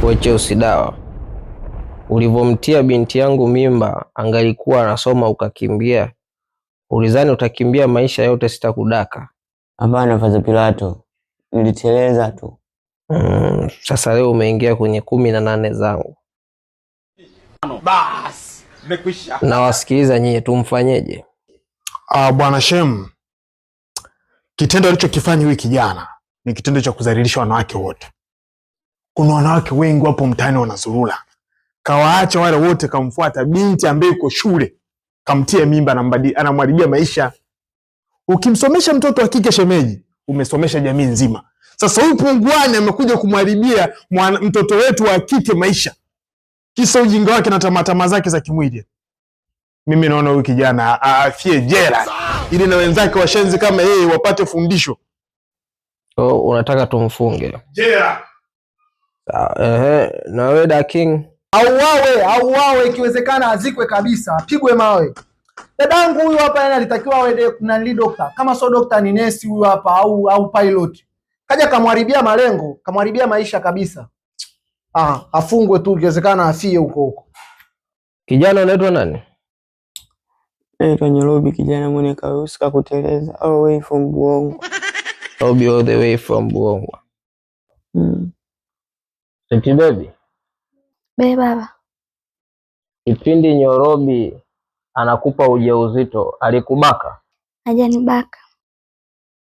Weche usidawa, ulivomtia binti yangu mimba angalikuwa anasoma ukakimbia, ulizani utakimbia maisha yote sitakudaka? Hapana Faza Pilato, niliteleza tu. Sasa leo umeingia kwenye 18 zangu. Bas, nimekwisha. Na wasikiliza nyie, tumfanyeje? Bwana Shem, kitendo alichokifanya huyu kijana ni kitendo cha kudhalilisha wanawake wote. Kuna wanawake wengi hapo mtaani wanazurula. Kawaacha wale wote, kamfuata binti ambaye yuko shule, kamtia mimba, anamharibia maisha. Ukimsomesha mtoto wa kike shemeji, umesomesha jamii nzima. Sasa huyu punguani amekuja kumharibia mtoto wetu wa kike maisha, kisa ujinga wake na tamaa zake za kimwili. Mimi naona huyu kijana afie jela, ili na wenzake washenzi kama yeye wapate fundisho. Unataka tumfunge Jela? Na wewe Da King? Auawe, ikiwezekana azikwe kabisa, apigwe mawe. Dadangu huyu hapa yana alitakiwa awe nani dokta. Kama so dokta ni nesi huyu hapa au pilot. Kaja kamharibia malengo, kamharibia maisha kabisa. Afungwe tu, ikiwezekana afie huko. Kijana unaitwa nani? Naitwa Nyorobi, kijana mwenye karusi kuteleza all the way from Buongo. Robi all the way from Buongo. Sweet baby. Baba. Kipindi Nyorobi anakupa ujauzito, alikubaka? Hajanibaka.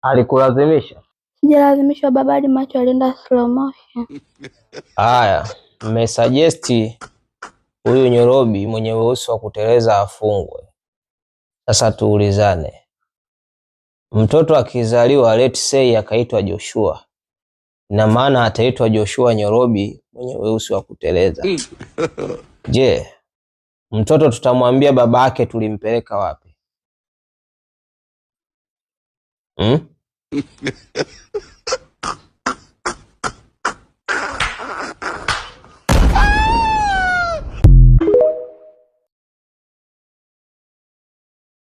Alikulazimisha? Sijalazimishwa baba, hadi macho alienda slow motion. Haya, mmesuggesti huyu Nyorobi mwenye uwezo wa kuteleza afungwe. Sasa tuulizane. Mtoto akizaliwa let's say akaitwa Joshua, na maana ataitwa Joshua Nyorobi mwenye uwezo wa kuteleza. Je, mtoto tutamwambia baba yake tulimpeleka wapi?